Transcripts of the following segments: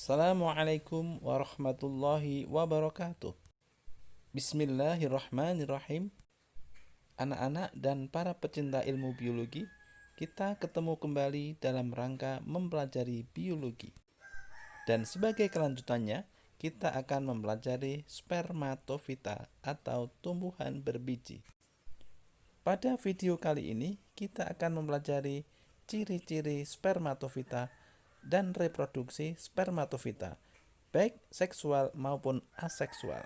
Assalamualaikum warahmatullahi wabarakatuh. Bismillahirrahmanirrahim. Anak-anak dan para pecinta ilmu biologi, kita ketemu kembali dalam rangka mempelajari biologi. Dan sebagai kelanjutannya, kita akan mempelajari spermatofita atau tumbuhan berbiji. Pada video kali ini, kita akan mempelajari ciri-ciri spermatofita dan reproduksi spermatofita, baik seksual maupun aseksual.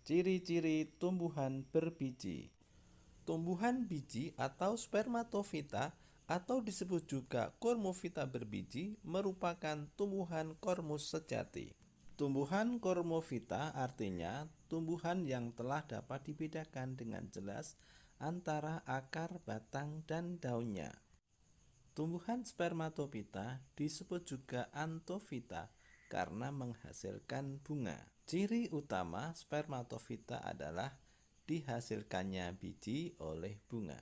Ciri-ciri tumbuhan berbiji. Tumbuhan biji atau spermatofita atau disebut juga kormofita berbiji merupakan tumbuhan kormus sejati. Tumbuhan kormofita artinya tumbuhan yang telah dapat dibedakan dengan jelas antara akar, batang, dan daunnya. Tumbuhan spermatofita disebut juga antofita karena menghasilkan bunga. Ciri utama spermatofita adalah dihasilkannya biji oleh bunga.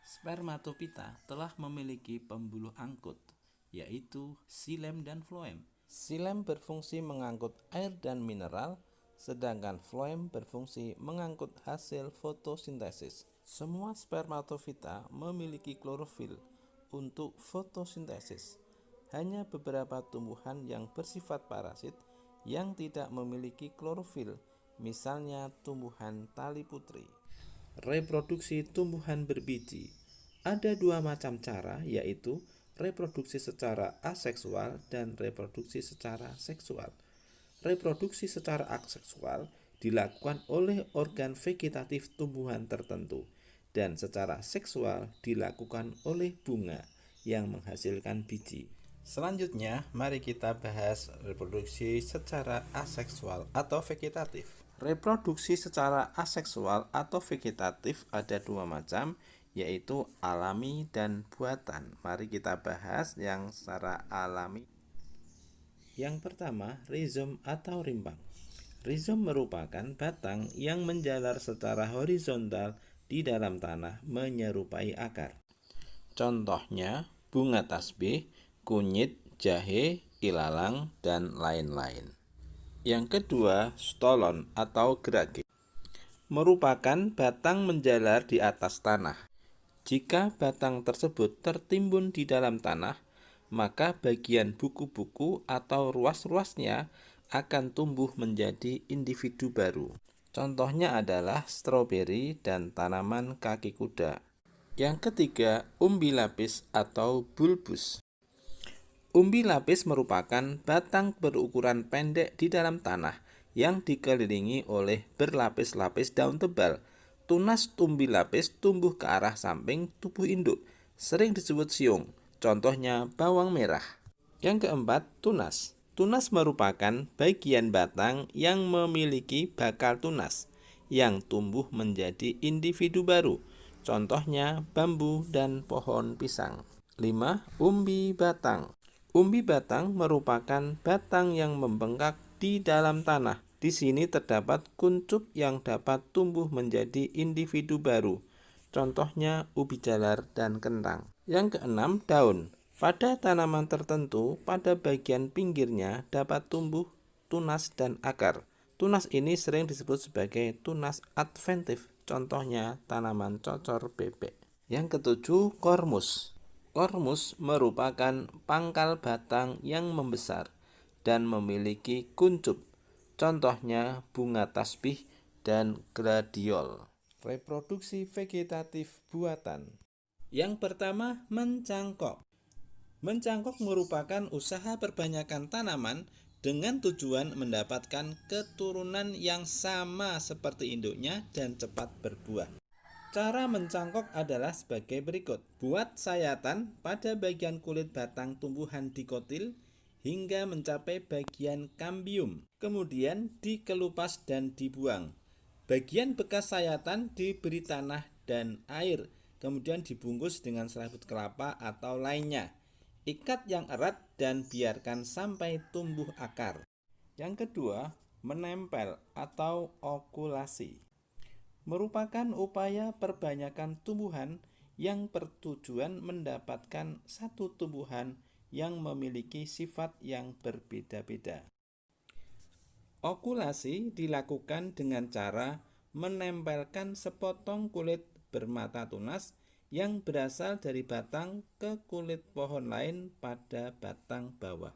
Spermatofita telah memiliki pembuluh angkut, yaitu xilem dan floem. Xilem berfungsi mengangkut air dan mineral, sedangkan floem berfungsi mengangkut hasil fotosintesis. Semua spermatofita memiliki klorofil untuk fotosintesis. Hanya beberapa tumbuhan yang bersifat parasit yang tidak memiliki klorofil, misalnya tumbuhan tali putri. Reproduksi tumbuhan berbiji. Ada dua macam cara, yaitu reproduksi secara aseksual dan reproduksi secara seksual. Reproduksi secara aseksual dilakukan oleh organ vegetatif tumbuhan tertentu, dan secara seksual dilakukan oleh bunga yang menghasilkan biji. Selanjutnya, mari kita bahas reproduksi secara aseksual atau vegetatif. Reproduksi secara aseksual atau vegetatif ada dua macam, yaitu alami dan buatan. Mari kita bahas yang secara alami. Yang pertama, rizom atau rimbang. Rizom merupakan batang yang menjalar secara horizontal di dalam tanah menyerupai akar. Contohnya, bunga tasbih, kunyit, jahe, ilalang, dan lain-lain. Yang kedua, stolon atau gerage. Merupakan batang menjalar di atas tanah. Jika batang tersebut tertimbun di dalam tanah, maka bagian buku-buku atau ruas-ruasnya akan tumbuh menjadi individu baru. Contohnya adalah stroberi dan tanaman kaki kuda. Yang ketiga, umbi lapis atau bulbus. Umbi lapis merupakan batang berukuran pendek di dalam tanah yang dikelilingi oleh berlapis-lapis daun tebal. Tunas umbi lapis tumbuh ke arah samping tubuh induk, sering disebut siung. Contohnya bawang merah. Yang keempat, tunas. Tunas merupakan bagian batang yang memiliki bakal tunas yang tumbuh menjadi individu baru. Contohnya bambu dan pohon pisang. 5. Umbi batang. Umbi batang merupakan batang yang membengkak di dalam tanah. Di sini terdapat kuncup yang dapat tumbuh menjadi individu baru. Contohnya ubi jalar dan kentang. Yang keenam, daun. Pada tanaman tertentu, pada bagian pinggirnya dapat tumbuh tunas dan akar. Tunas ini sering disebut sebagai tunas adventif. Contohnya tanaman cocor bebek. Yang ketujuh, kormus. Kormus merupakan pangkal batang yang membesar dan memiliki kuncup. Contohnya bunga tasbih dan gladiol. Reproduksi vegetatif buatan. Yang pertama, mencangkok. Mencangkok merupakan usaha perbanyakan tanaman dengan tujuan mendapatkan keturunan yang sama seperti induknya dan cepat berbuah. Cara mencangkok adalah sebagai berikut. Buat sayatan pada bagian kulit batang tumbuhan dikotil hingga mencapai bagian kambium. Kemudian dikelupas dan dibuang. Bagian bekas sayatan diberi tanah dan air, kemudian dibungkus dengan serabut kelapa atau lainnya. Ikat yang erat dan biarkan sampai tumbuh akar. Yang kedua, menempel atau okulasi. merupakan upaya perbanyakan tumbuhan yang bertujuan mendapatkan satu tumbuhan yang memiliki sifat yang berbeda-beda. Okulasi dilakukan dengan cara menempelkan sepotong kulit bermata tunas yang berasal dari batang ke kulit pohon lain pada batang bawah.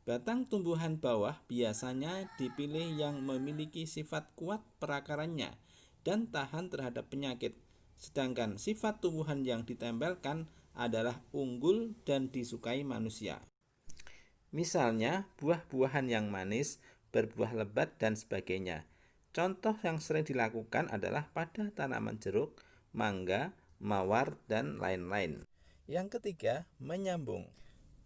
Batang tumbuhan bawah biasanya dipilih yang memiliki sifat kuat perakarannya dan tahan terhadap penyakit, sedangkan sifat tumbuhan yang ditempelkan adalah unggul dan disukai manusia. Misalnya, buah-buahan yang manis, berbuah lebat, dan sebagainya. Contoh yang sering dilakukan adalah pada tanaman jeruk, mangga, mawar, dan lain-lain. Yang ketiga, menyambung.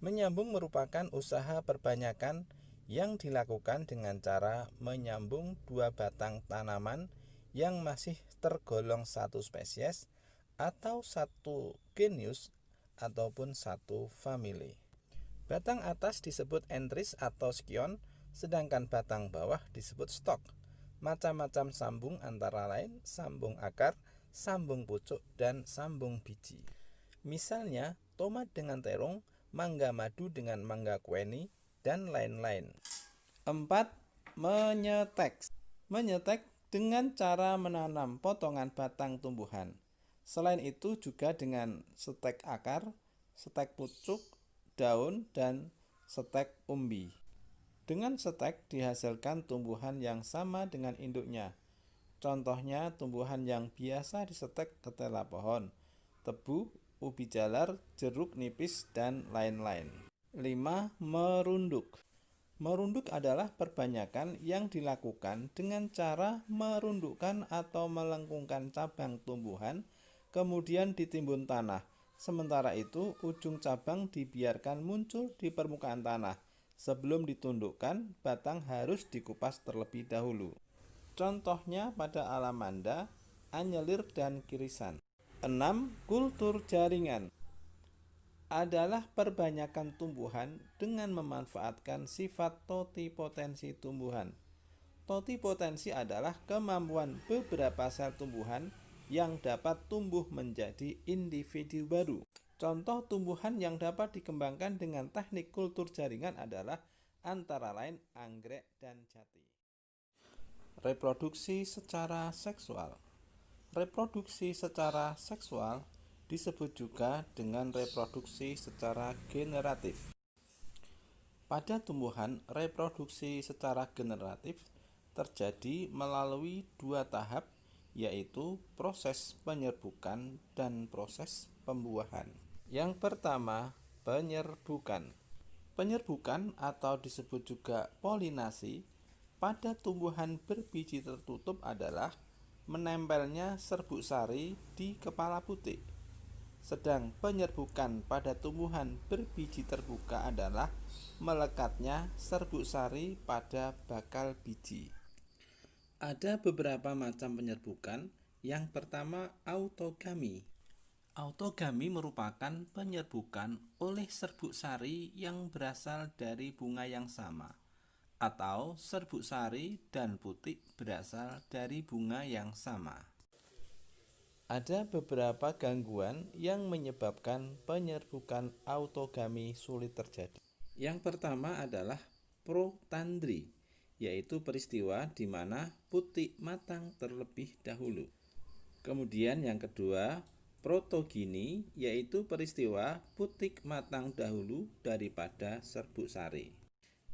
Menyambung merupakan usaha perbanyakan yang dilakukan dengan cara menyambung dua batang tanaman yang masih tergolong satu spesies atau satu genus ataupun satu famili. Batang atas disebut entris atau skion, sedangkan batang bawah disebut stok. Macam-macam sambung antara lain sambung akar, sambung pucuk, dan sambung biji. Misalnya, tomat dengan terung, mangga madu dengan mangga kueni, dan lain-lain. 4. Menyetek. Menyetek dengan cara menanam potongan batang tumbuhan. Selain itu juga dengan setek akar, setek pucuk, daun, dan setek umbi. Dengan setek dihasilkan tumbuhan yang sama dengan induknya. Contohnya tumbuhan yang biasa disetek ketela pohon, tebu, ubi jalar, jeruk nipis, dan lain-lain. 5. Merunduk. Merunduk adalah perbanyakan yang dilakukan dengan cara merundukkan atau melengkungkan cabang tumbuhan, kemudian ditimbun tanah. Sementara itu, ujung cabang dibiarkan muncul di permukaan tanah. Sebelum ditundukkan, batang harus dikupas terlebih dahulu. Contohnya pada alamanda, anyelir, dan kirisan. 6. Kultur jaringan adalah perbanyakan tumbuhan dengan memanfaatkan sifat totipotensi tumbuhan. Totipotensi adalah kemampuan beberapa sel tumbuhan yang dapat tumbuh menjadi individu baru. Contoh tumbuhan yang dapat dikembangkan dengan teknik kultur jaringan adalah antara lain anggrek dan jati. Reproduksi secara seksual. Reproduksi secara seksual disebut juga dengan reproduksi secara generatif. Pada tumbuhan, reproduksi secara generatif terjadi melalui dua tahap, yaitu proses penyerbukan dan proses pembuahan. Yang pertama, penyerbukan. Penyerbukan atau disebut juga polinasi pada tumbuhan berbiji tertutup adalah menempelnya serbuk sari di kepala putik. Sedang penyerbukan pada tumbuhan berbiji terbuka adalah melekatnya serbuk sari pada bakal biji. Ada beberapa macam penyerbukan. Yang pertama, autogami. Autogami merupakan penyerbukan oleh serbuk sari yang berasal dari bunga yang sama, atau serbuk sari dan putik berasal dari bunga yang sama. Ada beberapa gangguan yang menyebabkan penyerbukan autogami sulit terjadi. Yang pertama adalah protandri, yaitu peristiwa di mana putik matang terlebih dahulu. Kemudian yang kedua, protogini, yaitu peristiwa putik matang dahulu daripada serbuk sari.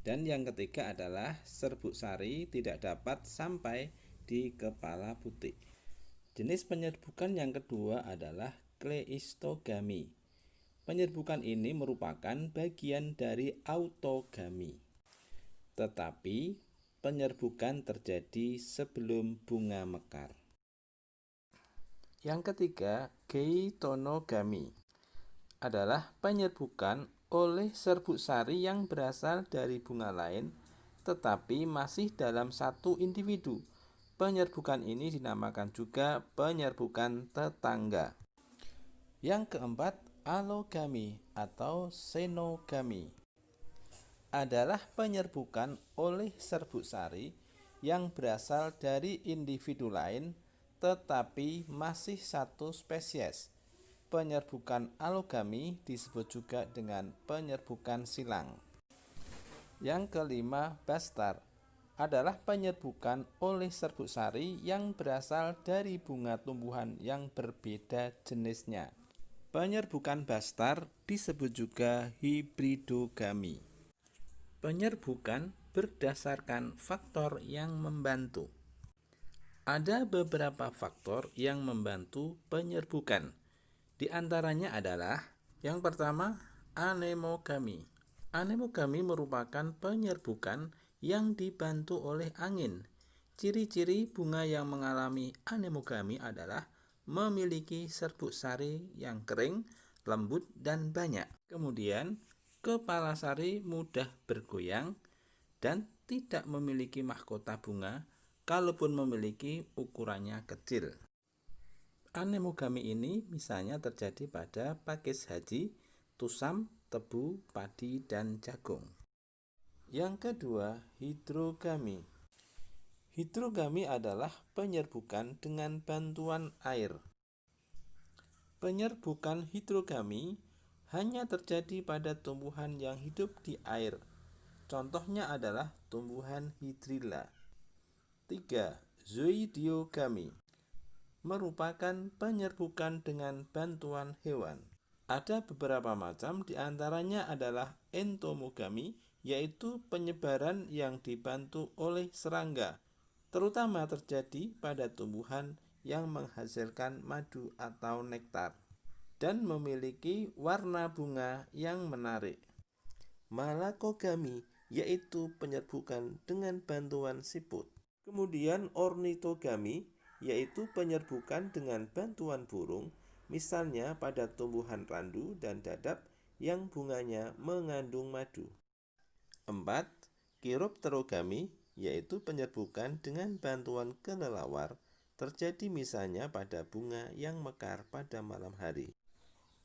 Dan yang ketiga adalah serbuk sari tidak dapat sampai di kepala putik. Jenis penyerbukan yang kedua adalah kleistogami. Penyerbukan ini merupakan bagian dari autogami. Tetapi penyerbukan terjadi sebelum bunga mekar. Yang ketiga, geitonogami adalah penyerbukan oleh serbuk sari yang berasal dari bunga lain tetapi masih dalam satu individu. Penyerbukan ini dinamakan juga penyerbukan tetangga. Yang keempat, alogami atau xenogami adalah penyerbukan oleh serbuk sari yang berasal dari individu lain tetapi masih satu spesies. Penyerbukan alogami disebut juga dengan penyerbukan silang. Yang kelima, bastar adalah penyerbukan oleh serbuk sari yang berasal dari bunga tumbuhan yang berbeda jenisnya. Penyerbukan bastar disebut juga hibridogami. Penyerbukan berdasarkan faktor yang membantu. Ada beberapa faktor yang membantu penyerbukan. Di antaranya adalah yang pertama, anemogami. Anemogami merupakan penyerbukan yang dibantu oleh angin. Ciri-ciri bunga yang mengalami anemogami adalah memiliki serbuk sari yang kering, lembut, dan banyak. Kemudian, kepala sari mudah bergoyang dan tidak memiliki mahkota bunga, kalaupun memiliki ukurannya kecil. Anemogami ini misalnya terjadi pada pakis haji, tusam, tebu, padi, dan jagung. Yang kedua, hidrogami. Hidrogami adalah penyerbukan dengan bantuan air. Penyerbukan hidrogami hanya terjadi pada tumbuhan yang hidup di air. Contohnya adalah tumbuhan hidrilla. 3. Zoidiogami merupakan penyerbukan dengan bantuan hewan. Ada beberapa macam, diantaranya adalah entomogami, yaitu penyebaran yang dibantu oleh serangga, terutama terjadi pada tumbuhan yang menghasilkan madu atau nektar dan memiliki warna bunga yang menarik. Malakogami, yaitu penyerbukan dengan bantuan siput. Kemudian ornitogami, yaitu penyerbukan dengan bantuan burung, misalnya pada tumbuhan randu dan dadap yang bunganya mengandung madu. 4. Chiropterogami, yaitu penyerbukan dengan bantuan kelelawar, terjadi misalnya pada bunga yang mekar pada malam hari.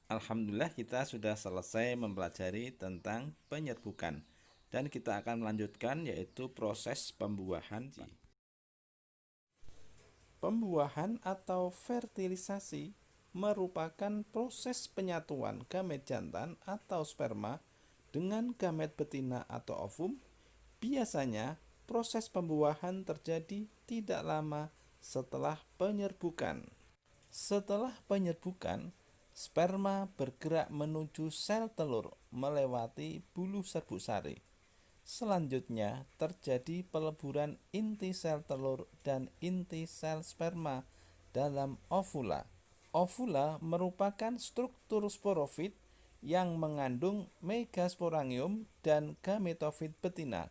Alhamdulillah, kita sudah selesai mempelajari tentang penyerbukan, dan kita akan melanjutkan yaitu proses pembuahan. Pembuahan atau fertilisasi merupakan proses penyatuan gamet jantan atau sperma dengan gamet betina atau ovum. Biasanya proses pembuahan terjadi tidak lama setelah penyerbukan. Setelah penyerbukan, sperma bergerak menuju sel telur melewati bulu serbuk sari. Selanjutnya terjadi peleburan inti sel telur dan inti sel sperma dalam ovula. Ovula merupakan struktur sporofit yang mengandung megasporangium dan gametofit betina.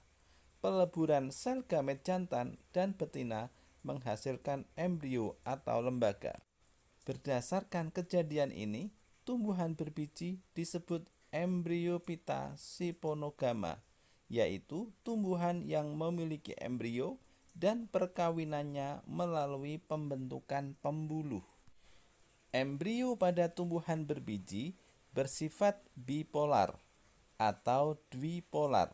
Peleburan sel gamet jantan dan betina menghasilkan embrio atau lembaga. Berdasarkan kejadian ini, tumbuhan berbiji disebut Embryophyta siponogama, yaitu tumbuhan yang memiliki embrio dan perkawinannya melalui pembentukan pembuluh. Embrio pada tumbuhan berbiji bersifat bipolar atau dwipolar,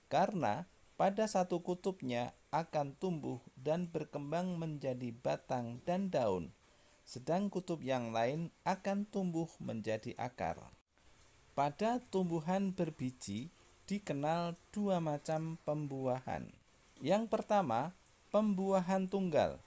karena pada satu kutubnya akan tumbuh dan berkembang menjadi batang dan daun, sedang kutub yang lain akan tumbuh menjadi akar. Pada tumbuhan berbiji dikenal dua macam pembuahan. Yang pertama, pembuahan tunggal.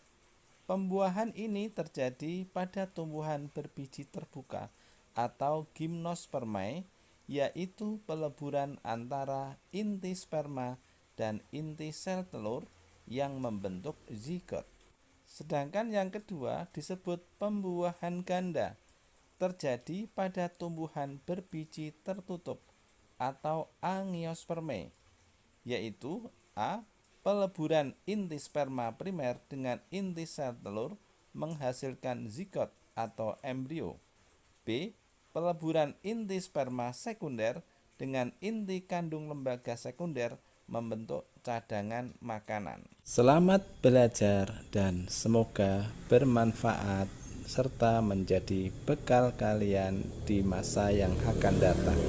Pembuahan ini terjadi pada tumbuhan berbiji terbuka atau gimnospermae, yaitu peleburan antara inti sperma dan inti sel telur yang membentuk zigot. Sedangkan yang kedua disebut pembuahan ganda, terjadi pada tumbuhan berbiji tertutup atau angiospermae, yaitu A. Peleburan inti sperma primer dengan inti sel telur menghasilkan zigot atau embrio. B. Peleburan inti sperma sekunder dengan inti kandung lembaga sekunder membentuk cadangan makanan. Selamat belajar dan semoga bermanfaat serta menjadi bekal kalian di masa yang akan datang.